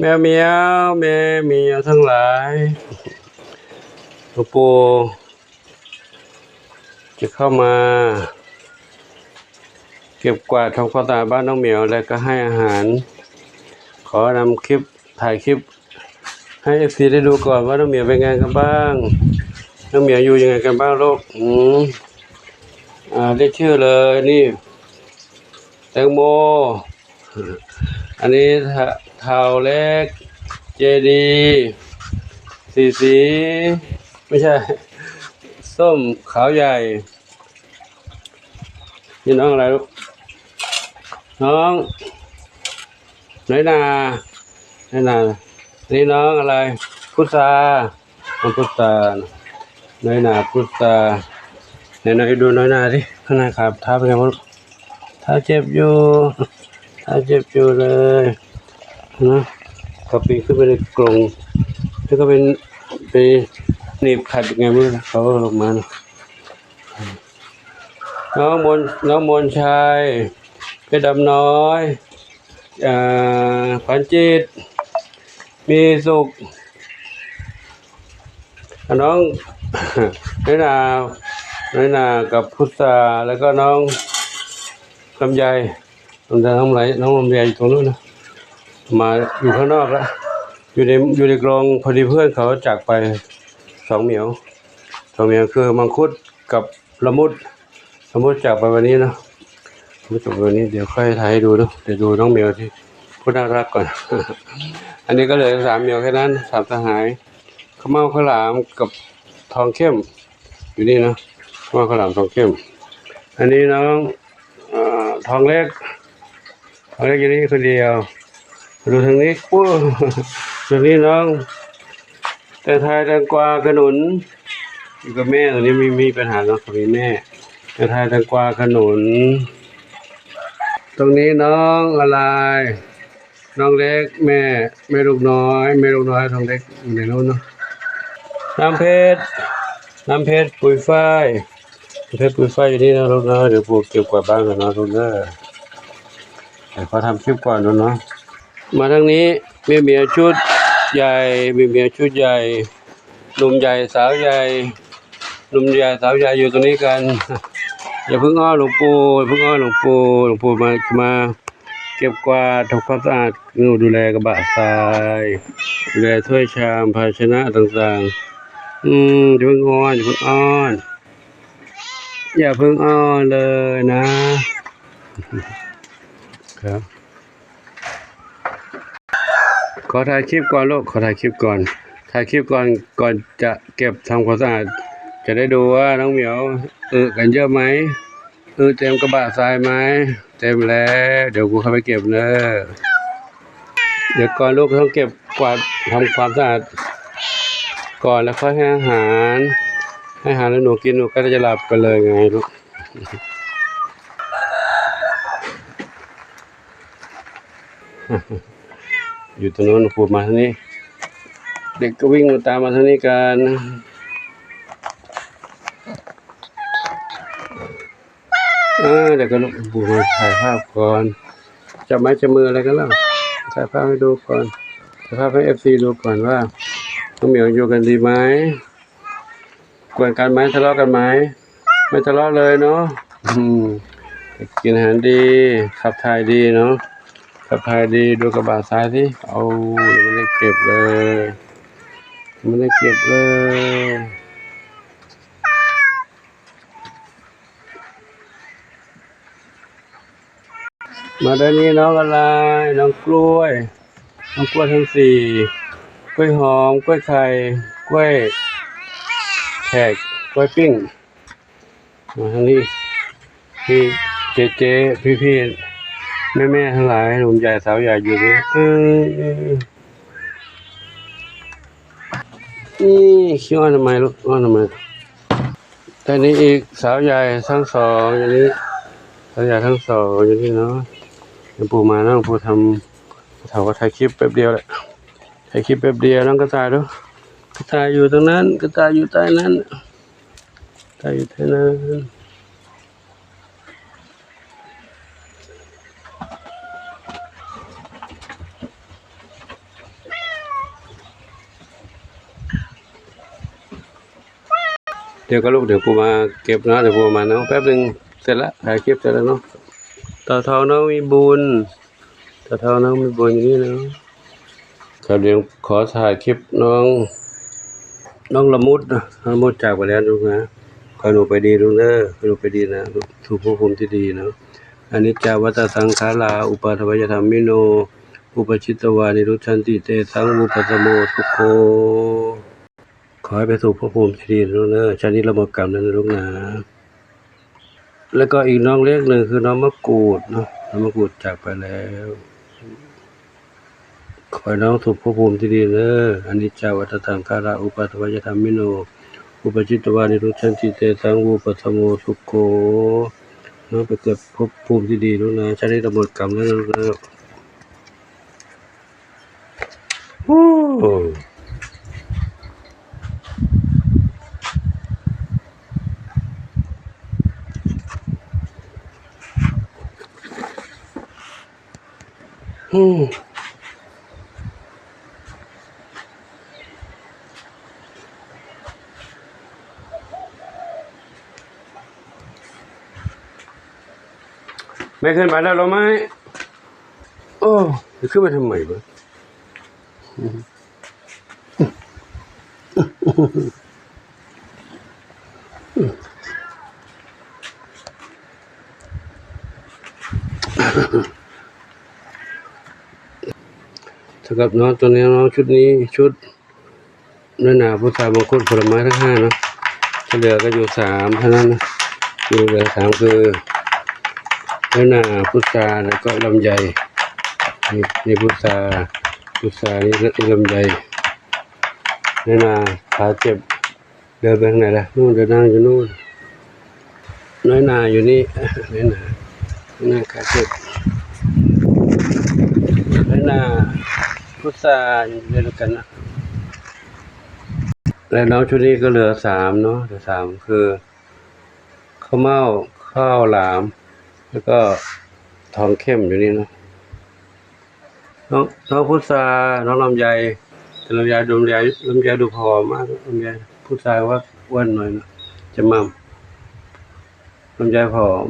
แมวเหมียวแม่เหมียวทั้งหลายหลวงปู่จะเข้ามาเก็บกวาดทำความสะอาดบ้านน้องเหมียวแล้วก็ให้อาหารขอนำคลิปถ่ายคลิปให้เอฟซีได้ดูก่อนว่าน้องเหมียวเป็นไงกันบ้างน้องเหมียวอยู่ยังไงกันบ้างลูกเรียกชื่อเลยนี่แตงโมอันนี้เทาเล็กเจดีสีไม่ใช่ส้มขาวใหญ่นี่น้องอะไรลูกน้องน้อยนานี่น้องอะไรพุทราน้องพุทราน้อยนาพุทราไหนดูน้อยนาดิข้างในขาเท้าเป็นไงบ้างเท้าเจ็บอยู่เลยนะเขาปีนขึ้นไปในกรงแล้วก็เป็นไปหนีบขัดยังไงไม่รู้เขาลงมานะน้องมนชัยเพชรดำน้อยขวัญจิตมีสุขน้องน้อยนากับพุทธาแล้วก็น้องลำไยน้องลำไยอยู่ตรงนู้นนะมาอยู่ข้างนอกแล้วอยู่ในกรงพอดีเพื่อนเขาจากไปสองเหมียวคือมังคุดกับละมุดจากไปวันนี้นะไม่จบวันนี้เดี๋ยวค่อยถ่ายให้ดูนะเดี๋ยวดูน้องเหมียวที่พูดน่ารักก่อน อันนี้ก็เหลือ3เหมียวแค่นั้น3สหายข้าวเม่าข้าวหลามกับทองเข้มอยู่นี่นะข้าวเม่าข้าวหลามทองเข้มอันนี้น้องทองเล็กอยู่นี่คนเดียวดูทางนี้ปุ๊บทางนี้น้องแต่ไทยแตงกวากระหนุนอยู่กับแม่ตอนนี้ไม่มีปัญหาเนาะกับแม่แต่ไทยแตงกวาขนุนตรงนี้น้องอะไรน้องเล็กแม่ลูกน้อยทองเล็กอยู่ในนู้นเนาะน้ำเพชรปุ๋ยฝ้ายอยู่นี่นะลูกเนาะเดี๋ยวปู่เก็บกวาดบ้านกันเนาะลูกเนาะเดี๋ยวเขาทำคลิปก่อนเนาะมาทางนี้มีเมียชุดใหญ่หนุ่มใหญ่สาวใหญ่อยู่ตรงนี้กันอย่าเพิ่งอ้อหลวงปู่มาเก็บกวาดทำความสะอาดดูแลกระบะทรายดูแลถ้วยชามภาชนะต่างๆอย่าเพิ่งอ้อนเลยนะครับขอถ่ายคลิปก่อนลูกก่อนจะเก็บทำความสะอาดจะได้ดูว่าน้องเหมียวกันเยอะไหมเต็มกระบะทรายไหมเต็มแล้วเดี๋ยวกูเข้าไปเก็บเนอะเดี๋ยวก่อนลูกต้องเก็บกวาดทำความสะอาดก่อนแล้วค่อยให้อาหารแล้วหนูกินหนูก็จะหลับไปเลยไงลูกอยู่ตรงโน้นพูดมาทางนี้เด็กก็วิ่งมาตามมาทางนี้กันเดี๋ยวก็ปู่มาถ่ายภาพก่อนจับไม้จับมืออะไรกันแล้วถ่ายภาพให้ดูก่อนถ่ายภาพให้FCดูก่อนว่าน้องเหมียวอยู่กันดีไหมกวนกันไหมทะเลาะกันไหมไม่ทะเลาะเลยเนาะกินอาหารดีขับถ่ายดีเนาะดูกระบะซ้ายสิเอาไม่ได้เก็บเลยมาด้านนี้น้องอะไรน้องกล้วยทั้ง4กล้วยหอมกล้วยไข่กล้วยแขกกล้วยปิ้งมาทางนี้พี่เจ๊พี่แม่ทั้งหลายหนุ่มใหญ่สาวใหญ่อยู่นี่คิดว่าทำไมลูกแต่นี้อีกสาวใหญ่ทั้ง2อย่างนี้สาวใหญ่ทั้ง2อย่างนี้เนาะปู่มาน้องปู่ทำเขาก็ถ่ายคลิปแป๊บเดียวแหละน้องกระต่ายดูกระต่ายอยู่ตรงนั้นกระต่ายอยู่ใต้นั้น เดี๋ยวก็ลูกเดี๋ยวปูมาเก็บนะเดี๋ยวปูมาเนาะแป๊บนึงเสร็จแล้วถ่ายคลิปเสร็จแล้วเนาะต่อทองน้องมีบุญต่อทองน้องมีบุญอย่างนี้เนาะครับเดี๋ยวขอถ่ายคลิปน้องละมุดนะละมุดจากไปแล้วลูกนะขอหนูไปดีลูกเด้อขอหนูไปดีนะถูกภพภูมิที่ดีนะอนิจจาวัฏสังขาราอุปาทวยธรรมมิโนอุปชิตวานิรุชันติเตสังอุปสมโมทุกโคขอให้ไปสู่ภพภูมิที่ดีลูกเด้อชาตินี้เราหมดกรรมแล้วนะลูกนะแล้วก็อีกน้องเล็กหนึ่งคือน้องมะกรูดเนาะน้องมะกรูดจากไปแล้วขอให้น้องสู่ภพภูมิที่ดีเด้ออนิจจาวัฏสังขาราอุปาทวยธรรมมิโนอุปจิตวานิรุชันติเตสังอุปสมโมทุกโขน้องไปเกิดภพภูมิที่ดีลูกนะชาตินี้เราหมดกรรมแล้วนะลูกนะโอ้ไม่ขึ้นมาแล้วหรอไหมโอ้จะขึ้นมาทำไมวะสำหรับน้องตัวนี้น้องชุดนี้ชุดเนื้อหนาพุทธามงคลผลไม้ทั้ง5เนาะเหลือก็อยู่3เท่านั้นนะอยู่เหลือ3คือเนื้อหนาพุทราแล้วก็ลำไยนี่พุทรานี่ลำไยเนื้อหนาขาเจ็บเดินไปทางไหนล่ะนู่นเดินนั่งอยู่นู่นน้อยหนาอยู่นี่เนื้อหนาขาเจ็บเนื้อหนาพุทราอยู่เดียวกันนะแล้วน้องชุดนี้ก็เหลือ3เนาะเหลือ3คือข้าวเม่าข้าวหลามแล้วก็ทองเข้มอยู่นี่เนาะน้องพุทราน้องลำไยแต่ลำไยดูผอมมากลำไยพุทราว่าอ้วนหน่อยนะจะมั่มลำไยผอม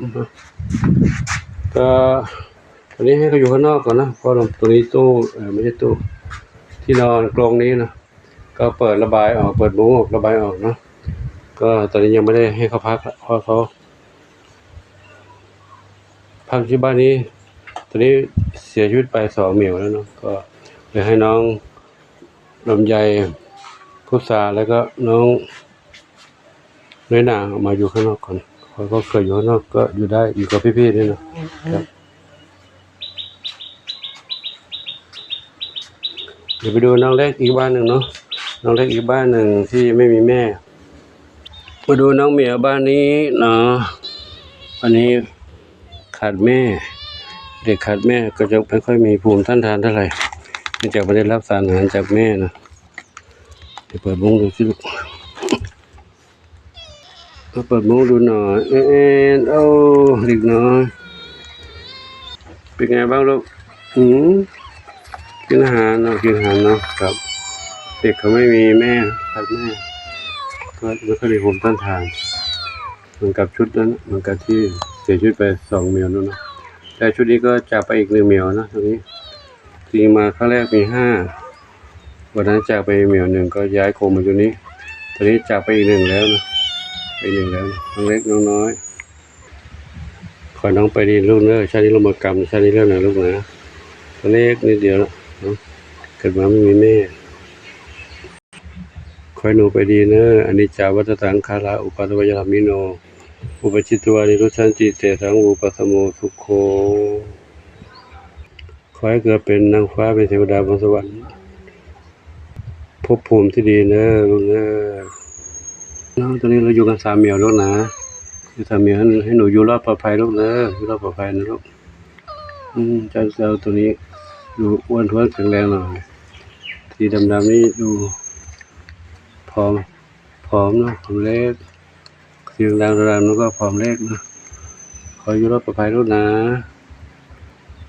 ก็ตอนนี้ให้เขาอยู่ข้างนอกก่อนนะเพราะตัวนี้ตู้ไม่ใช่ตู้ที่นอนกรงนี้นะก็เปิดระบายออกเปิดมุ้งออกระบายออกเนาะก็ตอนนี้ยังไม่ได้ให้เขาพักเพราะเขาพักที่บ้านนี้ตอนนี้เสียชีวิตไป2เหมียวแล้วเนาะก็เลยให้น้องลำไยพุทราแล้วก็น้องน้อยหนามาอยู่ข้างนอกก่อนเขาก็เคยอยู่ข้างนอกก็อยู่ได้อยู่กับพี่ๆนี่เนาะครับเดี๋ยวไปดูน้องเล็กอีกบ้านหนึ่งเนาะน้องเล็กอีกบ้านหนึ่งที่ไม่มีแม่มาดูน้องเหมียวบ้านนี้เนาะวันนี้ขาดแม่เด็กขาดแม่ก็จะไม่ค่อยมีภูมิต้านทานเท่าไหร่เนื่องจากไม่ได้รับสารอาหารจากแม่นะเดี๋ยวเปิดมุ้งดูสิลูกเปิดมุ้งดูหน่อยโอ้เด็กน้อยเป็นไงบ้างลูกกินอาหารเนาะครับเด็กเขาไม่มีแม่ขาดแม่ก็ไม่ค่อยได้ภูมิต้านทานเหมือนกับชุดนั้นเหมือนกับที่เสียชีวิตไป2เหมียวนู่นนะแต่ชุดนี้ก็จากไปอีก1เหมียวนะตรงนี้จริงมาครั้งแรกมี5วันนั้นจากไปเหมียว1ก็ย้ายโคมมาอยู่นี้ตอนนี้จากไปอีก1แล้วนะไป1แล้วน้องเล็กน้องน้อยขอน้องไปดีลูกเนอะชาตินี้เราหมดกรรมชาตินี้เรื่องไหนลูกนะตัวเล็กนิดเดียวนะเกิดมาไม่มีแม่ขอหนูไปดีเนอะอนิจจาวัฏสังขาราอุปาทวยธรรมมิโนอุปจิตวานิรุชันติเตสังอุปสมโมทุกโขขอให้เกิดเป็นนางฟ้าเป็นเทวดาบนสวรรค์ภพภูมิที่ดีเนอะลูกเนอะตอนนี้เราอยู่กัน3เหมียวแล้วนะคือ3เหมียวให้หนูอยู่รอดปลอดภัยลูกเนอะอยู่รอดปลอดภัยนะลูกเจ้าตัวนี้ดูอ้วนท้วนแข็งแรงหน่อยที่ดำๆนี่ดูผอมเนาะผอมเล็กสีดำนั่นก็ผอมเล็กนะขออยู่รอดปลอดภัยลูกนะ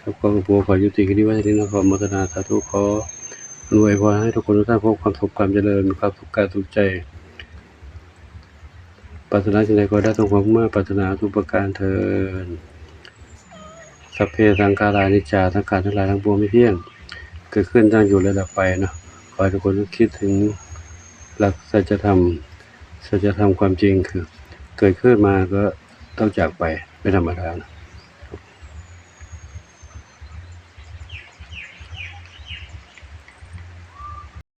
ครับก็ปู่ขอยุติคดีไว้ที่นี้นะขอโมทนาสาธุขออวยพรให้ทุกคนทุกท่านพบความสุขความเจริญมีความสุขกายสุขใจ ปรารถนาสิ่งใดก็ได้สมความมุ่งมั่นปรารถนาทุกประการเทอญสัพเพสังขารานิจจาสังขารทั้งหลายทั้งปวงไม่เที่ยงเกิดขึ้นตั้งอยู่และดับไปเนาะขอให้ทุกคนคิดถึงหลักสัจธรรมความจริงคือเกิดขึ้นมาก็ต้องจากไปไม่ธรรมดานะ